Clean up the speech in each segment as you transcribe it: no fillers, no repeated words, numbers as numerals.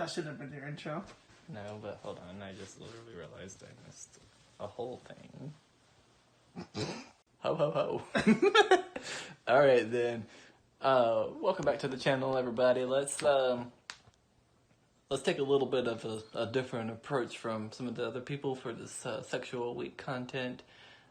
That should have been your intro. No, but hold on. I just literally realized I missed a whole thing. Ho, ho, ho. Alright then. Welcome back to the channel, everybody. Let's take a little bit of a different approach from some of the other people for this Sexual Week content.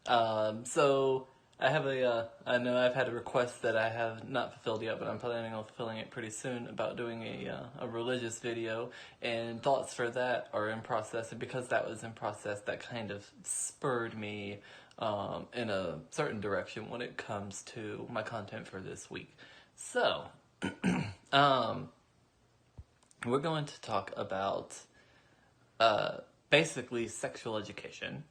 So I have I know I've had a request that I have not fulfilled yet, but I'm planning on fulfilling it pretty soon about doing a religious video, and thoughts for that are in process, and because that was in process, that kind of spurred me in a certain direction when it comes to my content for this week. So, we're going to talk about basically sexual education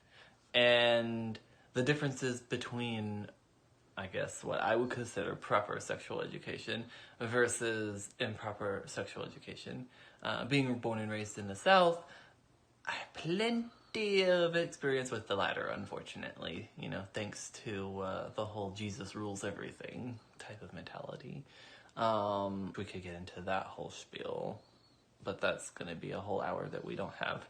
and the differences between, I guess, what I would consider proper sexual education versus improper sexual education. Being born and raised in the South, I have plenty of experience with the latter, unfortunately. You know, thanks to the whole Jesus rules everything type of mentality. We could get into that whole spiel, but that's gonna be a whole hour that we don't have.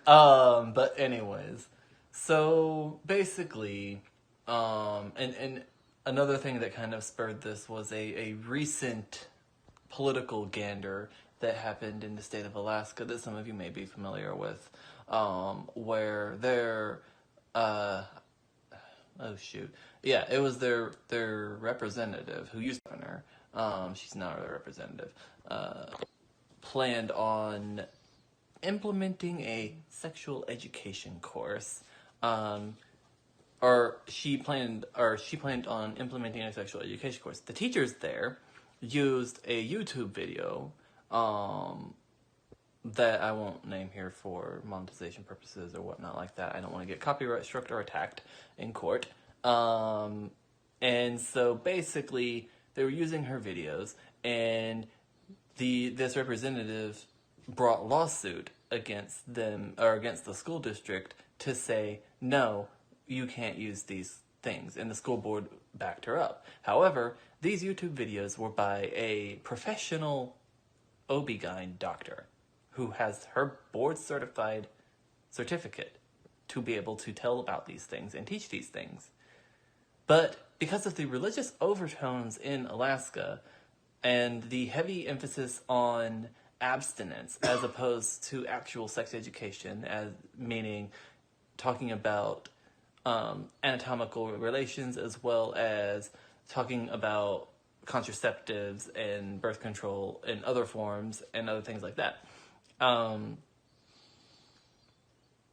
But anyways, so basically, and another thing that kind of spurred this was a recent political gander that happened in the state of Alaska that some of you may be familiar with, where their, oh shoot, yeah, it was their representative who used to be governor, she's not a representative, planned on implementing a sexual education course, she planned on implementing a sexual education course. The teachers there used a YouTube video, that I won't name here for monetization purposes or whatnot like that. I don't want to get copyright struck or attacked in court. And so basically they were using her videos, and this representative brought lawsuit against them, or against the school district, to say, no, you can't use these things, and the school board backed her up. However, these YouTube videos were by a professional OB-GYN doctor who has her board certified certificate to be able to tell about these things and teach these things. But because of the religious overtones in Alaska and the heavy emphasis on abstinence as opposed to actual sex education, as meaning talking about anatomical relations as well as talking about contraceptives and birth control in other forms and other things like that,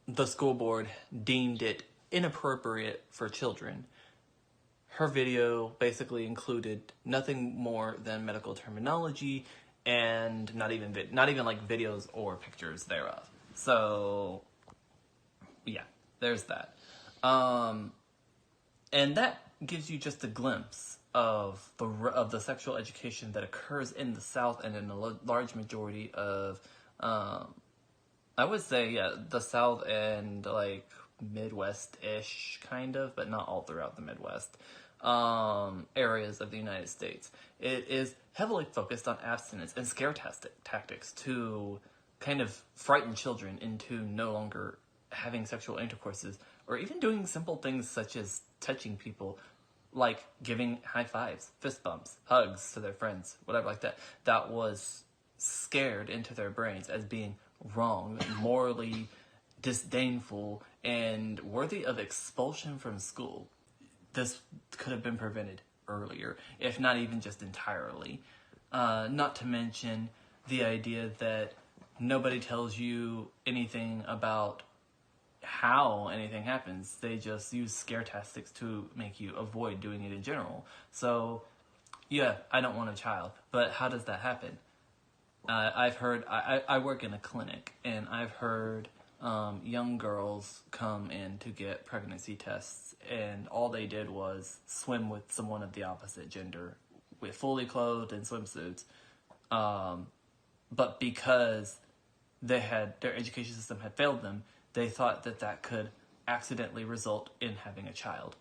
the school board deemed it inappropriate for children. Her video basically included nothing more than medical terminology and not even like videos or pictures thereof. So yeah, there's that. And that gives you just a glimpse of the sexual education that occurs in the South and in a large majority of, I would say, yeah, the South and like Midwest-ish kind of, but not all throughout the Midwest, areas of the United States. It is heavily focused on abstinence and scare tactics to kind of frighten children into no longer having sexual intercourses, or even doing simple things such as touching people, like giving high fives, fist bumps, hugs to their friends, whatever like that. That was scared into their brains as being wrong, morally disdainful, and worthy of expulsion from school. This could have been prevented earlier, if not even just entirely. Not to mention the idea that nobody tells you anything about how anything happens. They just use scare tactics to make you avoid doing it in general. So yeah, I don't want a child, but how does that happen? I've heard, I work in a clinic, and I've heard young girls come in to get pregnancy tests, and all they did was swim with someone of the opposite gender, with fully clothed in swimsuits, but because their education system had failed them, they thought that could accidentally result in having a child.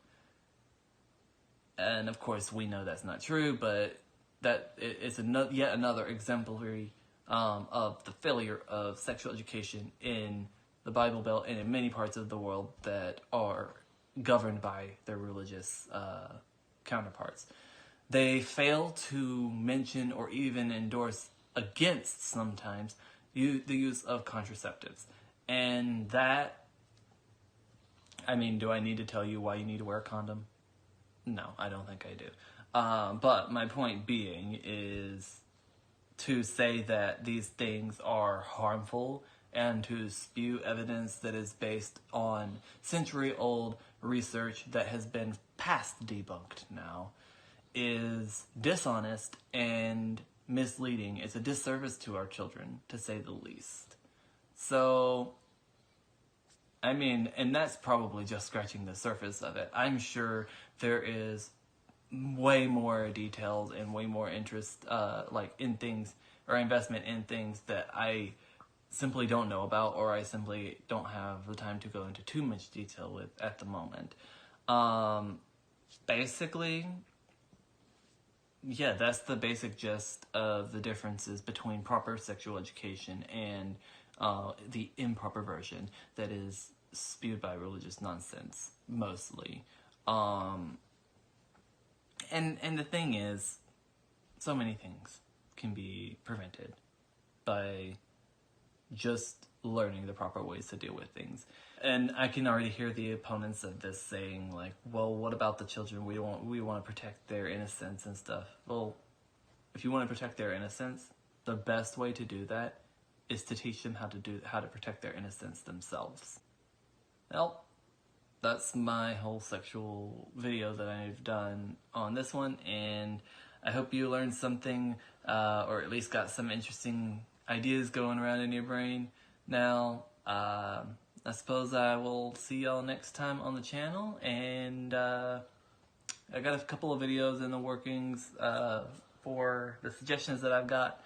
And of course, we know that's not true, but that is yet another exemplary of the failure of sexual education in the Bible Belt and in many parts of the world that are governed by their religious counterparts. They fail to mention or even endorse against sometimes the use of contraceptives. And that, I mean, do I need to tell you why you need to wear a condom? No, I don't think I do. But my point being is to say that these things are harmful and to spew evidence that is based on century-old research that has been past debunked now is dishonest and misleading. It's a disservice to our children, to say the least. So, I mean, and that's probably just scratching the surface of it. I'm sure there is way more details and way more interest, like in things or investment in things that I simply don't know about, or I simply don't have the time to go into too much detail with at the moment. Basically, yeah, that's the basic gist of the differences between proper sexual education and the improper version that is spewed by religious nonsense, mostly. And the thing is, so many things can be prevented by just learning the proper ways to deal with things. And I can already hear the opponents of this saying, like, well, what about the children? We want to protect their innocence and stuff. Well, if you want to protect their innocence, the best way to do that is to teach them how to protect their innocence themselves. Well, that's my whole sexual video that I've done on this one, and I hope you learned something, or at least got some interesting ideas going around in your brain. Now, I suppose I will see y'all next time on the channel, and I got a couple of videos in the workings for the suggestions that I've got,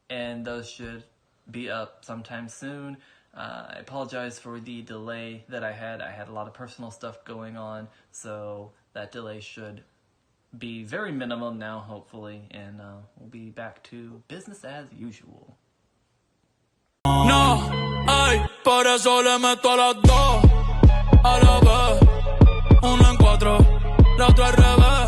and those should be up sometime soon. I apologize for the delay that I had. I had a lot of personal stuff going on, so that delay should be very minimum now, hopefully, and we'll be back to business as usual. No, ay, por eso le meto a las dos a la vez. Una en cuatro, la otra al revés.